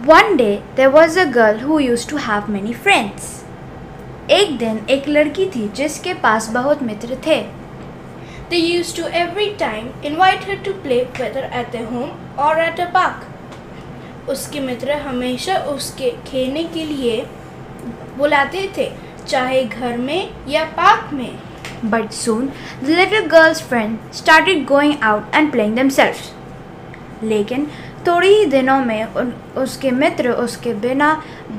One day there was a girl who used to have many friends. एक दिन एक लड़की थी जिसके पास बहुत मित्र थे. They used to every time invite her to play, whether at their home or at a park. उसके मित्र हमेशा उसके खेलने के लिए बुलाते थे, चाहे घर में या पार्क में. But soon the little girl's friends started going out and playing themselves. लेकिन थोड़े ही दिनों में उसके मित्र उसके बिना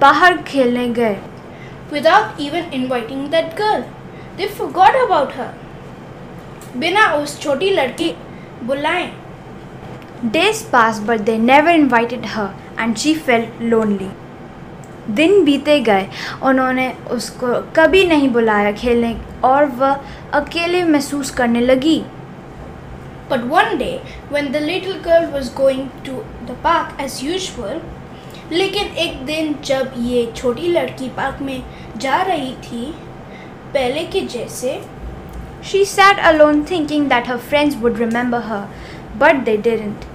बाहर खेलने गए. Without even inviting that girl, they forgot about her. बिना उस छोटी लड़की बुलाए. Days passed but they never invited her and she felt lonely. दिन बीते गए, उन्होंने उसको कभी नहीं बुलाया खेलने और वह अकेले महसूस करने लगी. But one day, when the little girl was going to the park as usual, लेकिन एक दिन जब ये छोटी लड़की पार्क में जा रही थी, पहले के जैसे, she sat alone thinking that her friends would remember her, but they didn't.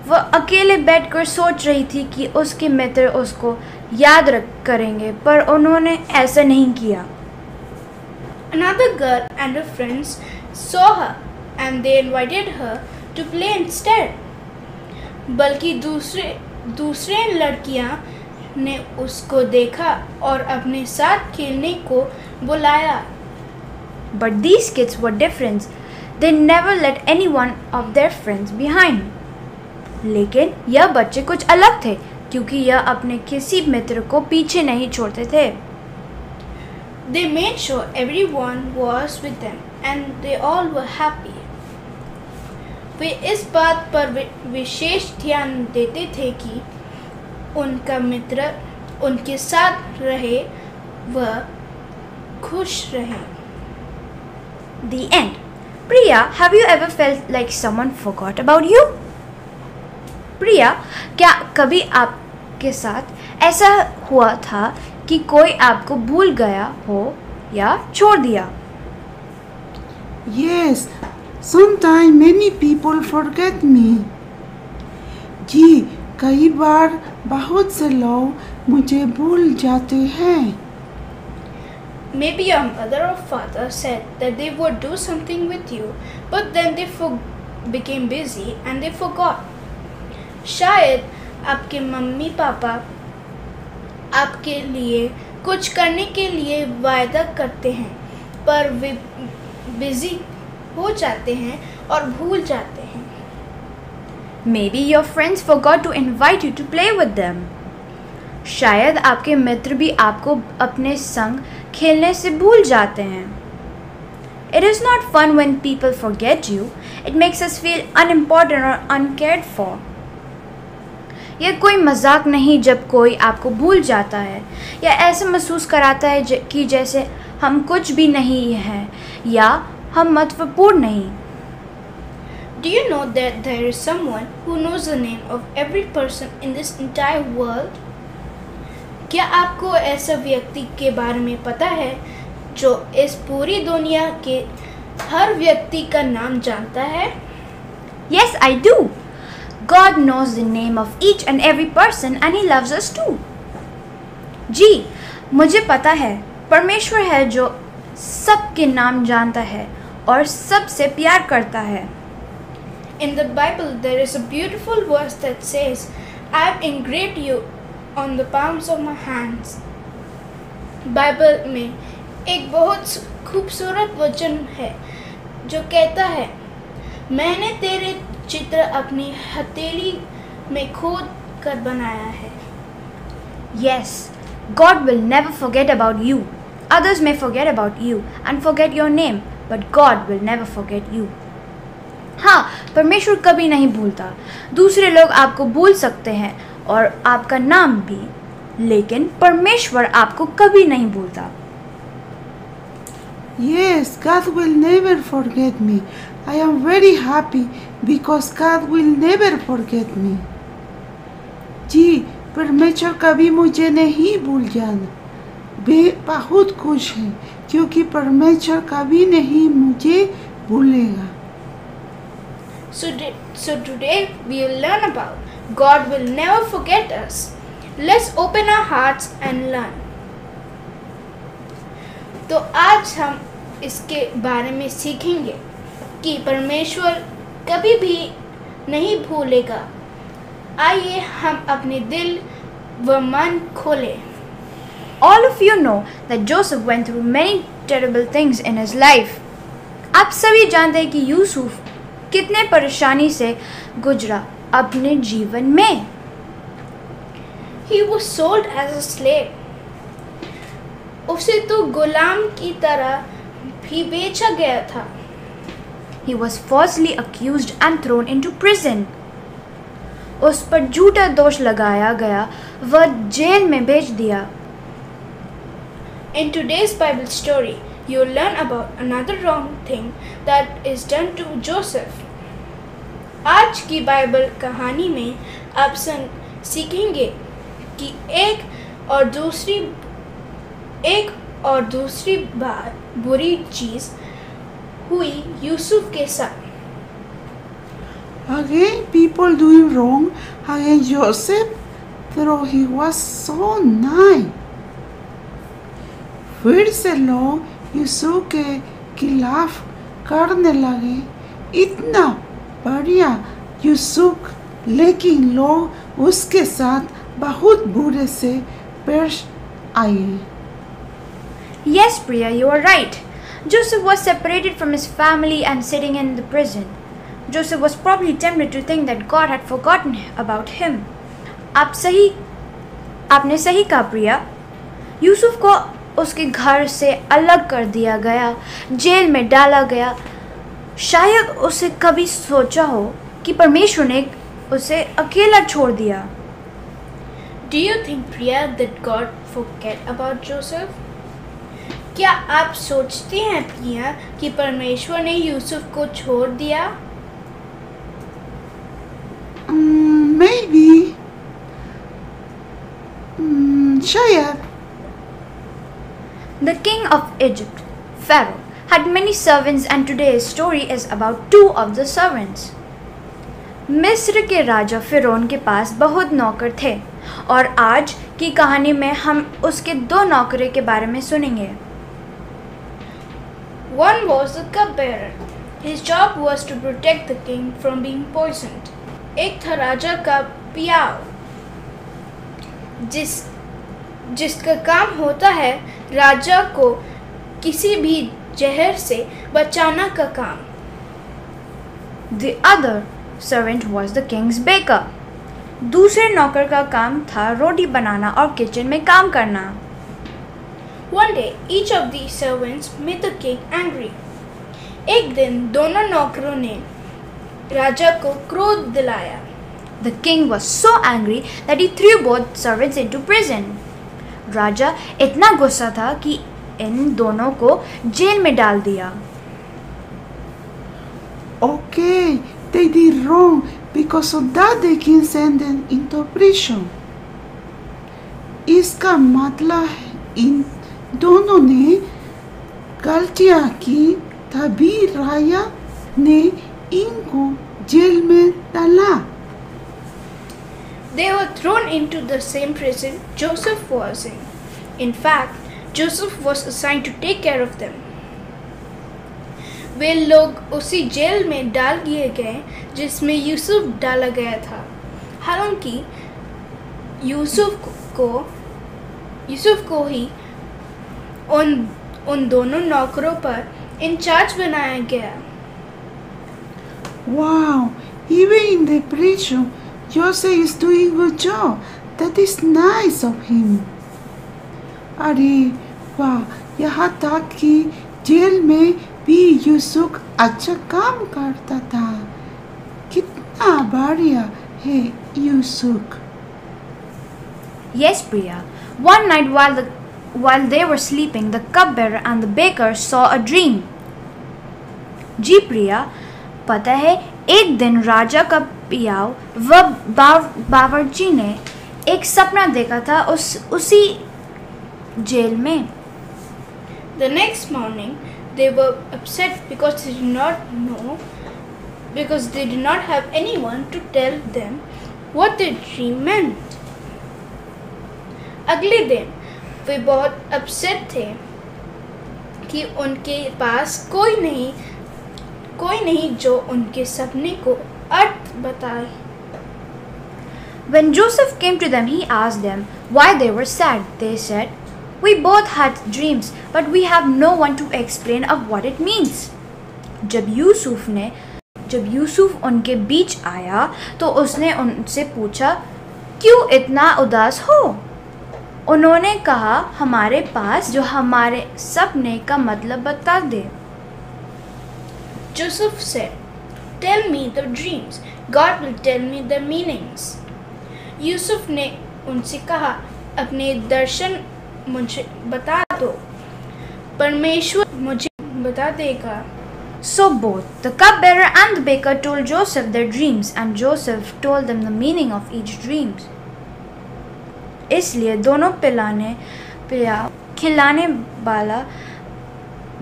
वह अकेले बैठकर सोच रही थी कि उसके मित्र उसको याद करेंगे, पर उन्होंने ऐसा नहीं किया. Another girl and her friends saw her and they invited her to play instead. बल्कि दूसरे लड़कियां ने उसको देखा और अपने साथ खेलने को बुलाया. But these kids were different. They never let any one of their friends behind. लेकिन यह बच्चे कुछ अलग थे क्योंकि यह अपने किसी मित्र को पीछे नहीं छोड़ते थे. They made sure everyone was with them and they all were happy. वे इस बात पर विशेष ध्यान देते थे कि उनका मित्र उनके साथ रहे, वह खुश रहे. The end. Priya, have you ever felt like someone forgot about you? प्रिया, क्या कभी आपके साथ ऐसा हुआ था कि कोई आपको भूल गया हो या छोड़ दिया? Yes, sometimes many people forget me. जी, कई बार बहुत से लोग मुझे भूल जाते हैं. Maybe your mother or father said that they would do something with you, but then they became busy and they forgot. शायद आपके मम्मी पापा आपके लिए कुछ करने के लिए वायदा करते हैं, पर वे बिजी हो जाते हैं और भूल जाते हैं. Maybe your friends forgot to invite you to play with them. शायद आपके मित्र भी आपको अपने संग खेलने से भूल जाते हैं. It is not fun when people forget you. It makes us feel unimportant or uncared for. यह कोई मजाक नहीं जब कोई आपको भूल जाता है या ऐसे महसूस कराता है कि जैसे हम कुछ भी नहीं हैं या हम महत्वपूर्ण नहीं. Do you know that there is someone who knows the name of every person in this entire world? क्या आपको ऐसा व्यक्ति के बारे में पता है जो इस पूरी दुनिया के हर व्यक्ति का नाम जानता है? Yes, I do. God knows the name of each and every person and He loves us too. जी, मुझे पता है परमेश्वर है जो सबके नाम जानता है और सबसे प्यार करता है. In the Bible there is a beautiful verse that says, I have engraved you on the palms of my hands. Bible में एक बहुत खूबसूरत वचन है जो कहता है, मैंने तेरे चित्र अपनी हथेली में खोद कर बनाया है. Yes, God will never forget about you. Others may forget about you and forget your name, but God will never forget you. हाँ, परमेश्वर कभी नहीं भूलता. दूसरे लोग आपको भूल सकते हैं और आपका नाम भी, लेकिन परमेश्वर आपको कभी नहीं भूलता. Yes, God will never forget me. I am very happy because God will never forget me. जी, परमेश्वर कभी मुझे नहीं भूल जाना. वे बहुत खुश हैं क्योंकि परमेश्वर कभी नहीं मुझे भूलेगा. So today we will learn about God will never forget us. Let's open our hearts and learn. तो आज हम इसके बारे में सीखेंगे कि परमेश्वर कभी भी नहीं भूलेगा। आइए हम अपने दिल व मन खोलें। All of you know that Joseph went through many terrible things in his life. आप सभी जानते हैं कि यूसुफ कितने परेशानी से गुजरा अपने जीवन में। He was sold as a slave. उसे तो गुलाम की तरह भी बेचा गया था। He was falsely accused and thrown into prison. उस पर झूठा दोष लगाया गया, वह जेल में भेज दिया। In today's Bible story, you'll learn about another wrong thing that is done to Joseph. आज की बाइबल कहानी में आप सीखेंगे कि एक और दूसरी बार बुरी चीज हुई यूसुफ के साथ। Again, people doing wrong against Joseph, though he was so nice. फिर से लोग यूसुफ के खिलाफ करने लगे, इतना बढ़िया यूसुफ, लेकिन लोग उसके साथ बहुत बुरे से पेश आए। Yes, Priya, you are right. Joseph was separated from his family and sitting in the prison. Joseph was probably tempted to think that God had forgotten about him. आपने सही कहा प्रिया। यूसुफ को उसके घर से अलग कर दिया गया, जेल में डाला गया। शायद उसे कभी सोचा हो कि परमेश्वर ने उसे अकेला छोड़ दिया। Do you think, Priya, that God forget about Joseph? क्या आप सोचते हैं प्रिया कि परमेश्वर ने यूसुफ को छोड़ दिया? Maybe. शायद। The king of Egypt, Pharaoh, had many servants and today's story is about two of the servants. मिस्र के राजा फिरौन के पास बहुत नौकर थे और आज की कहानी में हम उसके दो नौकरों के बारे में सुनेंगे। One was the cupbearer. His job was to protect the king from being poisoned. एक था राजा का पियाव, जिसका काम होता है राजा को किसी भी जहर से बचाना का काम। The other servant was the king's baker. दूसरे नौकर का काम था रोटी बनाना और किचन में काम करना। One day, each of these servants made the king angry. एक दिन दोनों नौकरों ने राजा को क्रोध दिलाया। The king was so angry that he threw both servants into prison. राजा इतना गुस्सा था कि इन दोनों को जेल में डाल दिया। Okay, they did wrong. Because of that, the king sent them into prison. इसका मतलब है इन दोनों ने गलतियां की, तभी राजा ने इनको जेल में डाला। They were thrown into the same prison Joseph was in. In fact, Joseph was assigned to take care of them. वे लोग उसी जेल में डाल दिए गए जिसमें यूसुफ डाला गया था। हालांकि यूसुफ को ही उन दोनों नौकरों पर इंचार्ज बनाया गया। Wow, even in the prison, Joseph is doing good job. That is nice of him. अरे वाह, यहाँ तक कि जेल में भी यूसुफ अच्छा काम करता था। कितना बढ़िया है Yusuf. Yes, Priya. One night while they were sleeping, the cupbearer and the baker saw a dream. जी प्रिया, पता है एक दिन राजा का पियाव व बावर्ची ने एक सपना देखा था उसी जेल में। The next morning, they were upset because they did not have anyone to tell them what the dream meant. अगले दिन वे बहुत अपसेट थे कि उनके पास कोई नहीं जो उनके सपने को अर्थ बताए. When Joseph came to them, he asked them why they were sad. They said, "We both had dreams, but we have no one to explain of what it means." जब यूसुफ उनके बीच आया तो उसने उनसे पूछा, क्यों इतना उदास हो? उन्होंने कहा, हमारे पास जो हमारे सपने का मतलब बता दे. Joseph said, "Tell me the dreams. God will tell me the meanings." Yusuf ने उनसे कहा, अपने दर्शन मुझे बता दो, परमेश्वर मुझे बता देगा. So both the cupbearer and the baker told Joseph their dreams, and Joseph told them the meaning of each dream. इसलिए दोनों खिलाने वाला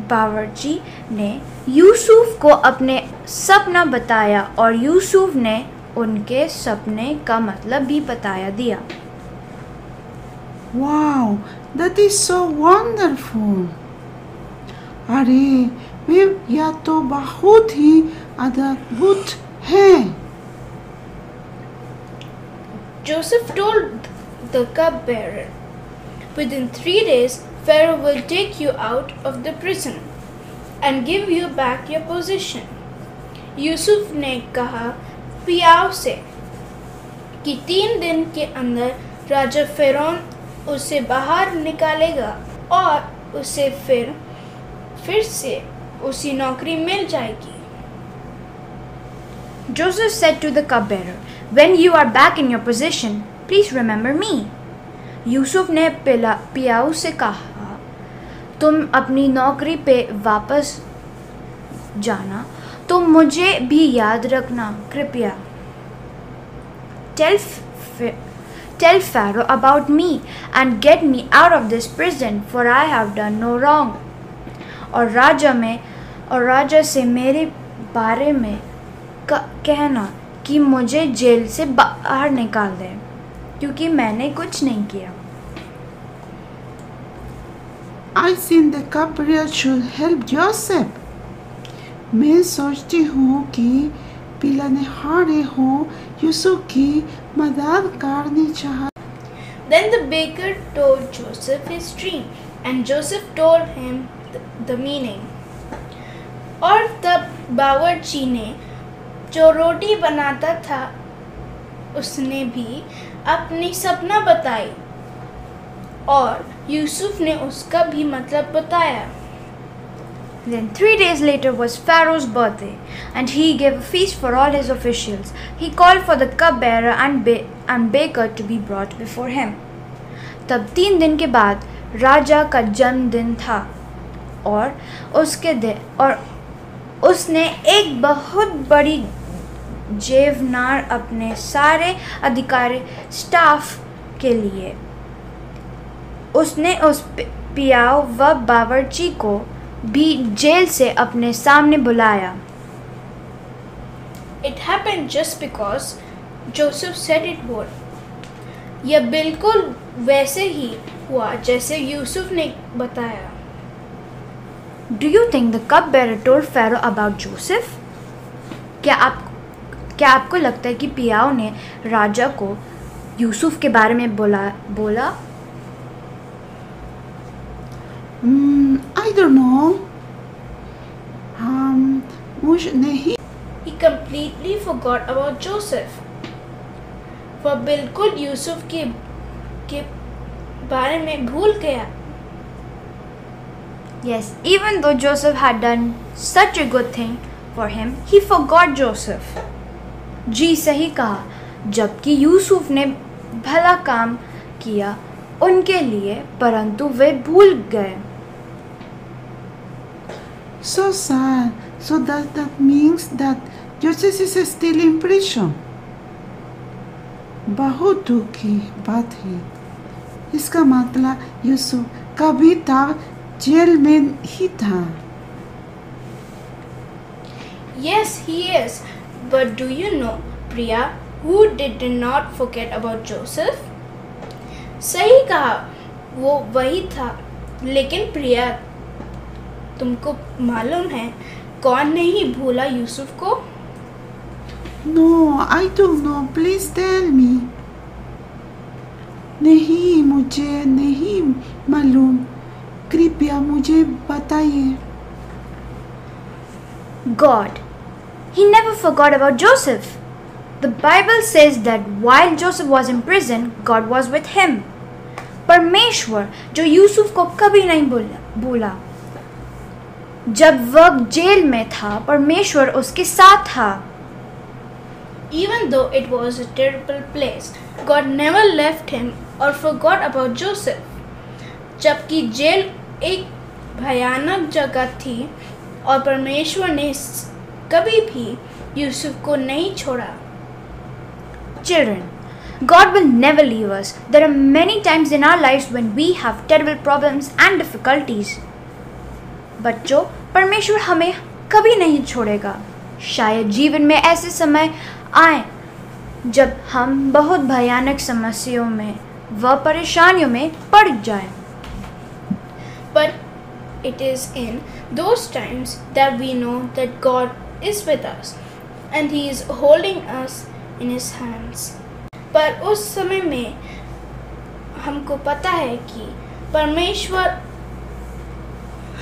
बावर्ची ने यूसुफ को अपने सपना बताया और यूसुफ ने उनके सपने का मतलब भी बताया दिया. Wow, that is so wonderful. अरे वे यह तो बहुत ही अद्भुत है. Joseph told the cupbearer, "Within 3 days, Pharaoh will take you out of the prison and give you back your position." Yusuf ने कहा पियाव से कि 3 दिन के अंदर राजा फ़िरौन उसे बाहर निकालेगा और उसे फिर से उसी नौकरी मिल जाएगी. Joseph said to the cupbearer, "When you are back in your position, please remember me." Yusuf ने पियाऊ से कहा, तुम अपनी नौकरी पे वापस जाना तो मुझे भी याद रखना कृपया. Tell Pharaoh about me and get me out of this prison, for I have done no wrong. और राजा से मेरे बारे में कहना कि मुझे जेल से बाहर निकाल दे, क्योंकि मैंने कुछ नहीं किया. I think the cupbearer should help Joseph. मैं सोचती हूँ कि पिलनहारे हो यूसुफ की मदद करनी चाहिए. Then the baker told Joseph his dream, and Joseph told him the meaning. और तब बावर्ची ने जो रोटी बनाता था उसने भी अपनी सपना बताई और यूसुफ ने उसका भी मतलब बताया. Then 3 days later was Pharaoh's birthday, and he gave a feast for all his officials. He called for the cupbearer and baker to be brought before him. तब 3 दिन के बाद राजा का जन्मदिन था और उसने एक बहुत बड़ी जेवनार अपने सारे अधिकारी स्टाफ के लिए. उसने उस पियाव व बावर्ची को भी जेल से अपने सामने बुलाया. It happened just because Joseph said it would. यह बिल्कुल वैसे ही हुआ जैसे यूसुफ ने बताया. Do you think the cupbearer told Pharaoh about Joseph? क्या आपको लगता है कि पियाव ने राजा को यूसुफ के बारे में बोला? I don't know. मुझे नहीं. He completely forgot about Joseph. वह बिल्कुल यूसुफ के बारे में भूल गया. Yes, even though Joseph had done such a good thing for him, he forgot Joseph. जी सही कहा. जबकि यूसुफ ने भला काम किया उनके लिए, परंतु वे भूल गए. So sad. So that means that Joseph is still in prison. बहुत दुख की बात है. इसका मतलब यूसुफ कभी तक जेल में ही था. Yes, he is. But do you know, Priya, who did not forget about Joseph? सही कहा, वो वही था। लेकिन प्रिया, तुमको मालूम है कौन नहीं भूला यूसुफ को? No, I don't know. Please tell me. नहीं, मुझे नहीं मालूम। कृपया मुझे बताइए। God. He never forgot about Joseph. The Bible says that while Joseph was in prison, God was with him. परमेश्वर जो यूसुफ को कभी नहीं भूला। जब वह जेल में था, परमेश्वर उसके साथ था। Even though it was a terrible place, God never left him or forgot about Joseph. जबकि जेल एक भयानक जगह थी और परमेश्वर ने कभी भी यूसुफ को नहीं छोड़ा। Children, God will never leave us. There are many times in our lives when we have terrible problems and difficulties. बच्चों, परमेश्वर हमें कभी नहीं छोड़ेगा। शायद जीवन में ऐसे समय आए जब हम बहुत भयानक समस्याओं में व परेशानियों में पड़ जाएं। But it is in those times that we know that God is with us and He is holding us in His hands. पर उस समय में हमको पता है कि परमेश्वर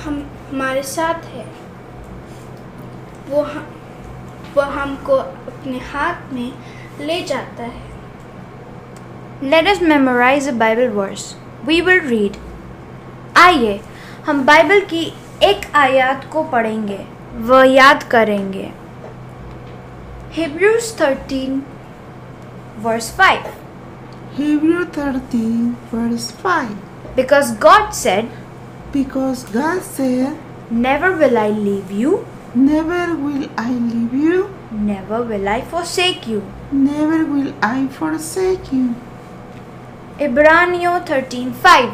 हमारे साथ है। वो हमको अपने हाथ में ले जाता है। Let us memorize a Bible verse. We will read. आइए हम बाइबल की एक आयत को पढ़ेंगे व याद करेंगे। Hebrews 13 verse 5. Hebrews 13 verse 5. Because God said, Because God said, never will I leave you, never will I leave you, never will I forsake you. never will I forsake you. इब्रानियों 13:5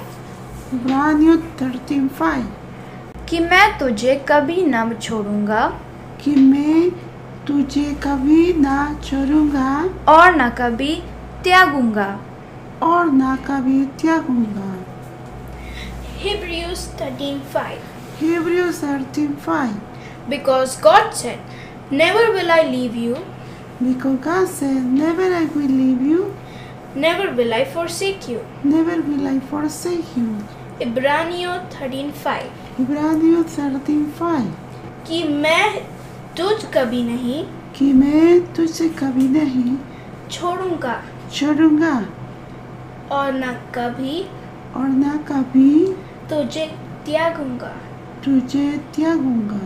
इब्रानियों 13:5 कि मैं तुझे कभी न छोड़ूंगा कि मैं तुझे कभी ना छोड़ूंगा और न कभी त्यागूंगा। और ना कभी त्यागूंगा। Hebrews 13:5. Hebrews 13:5 Because God said, never will I leave you, Because God said, never I will leave you, never will I forsake you. never will I forsake you. इब्रानियों 13:5 इब्रानियों 13:5 कि मैं तुझ कभी नहीं कि मैं तुझे कभी नहीं छोड़ूंगा छोड़ूंगा और न कभी और ना कभी तुझे त्यागूंगा। तुझे त्यागूंगा।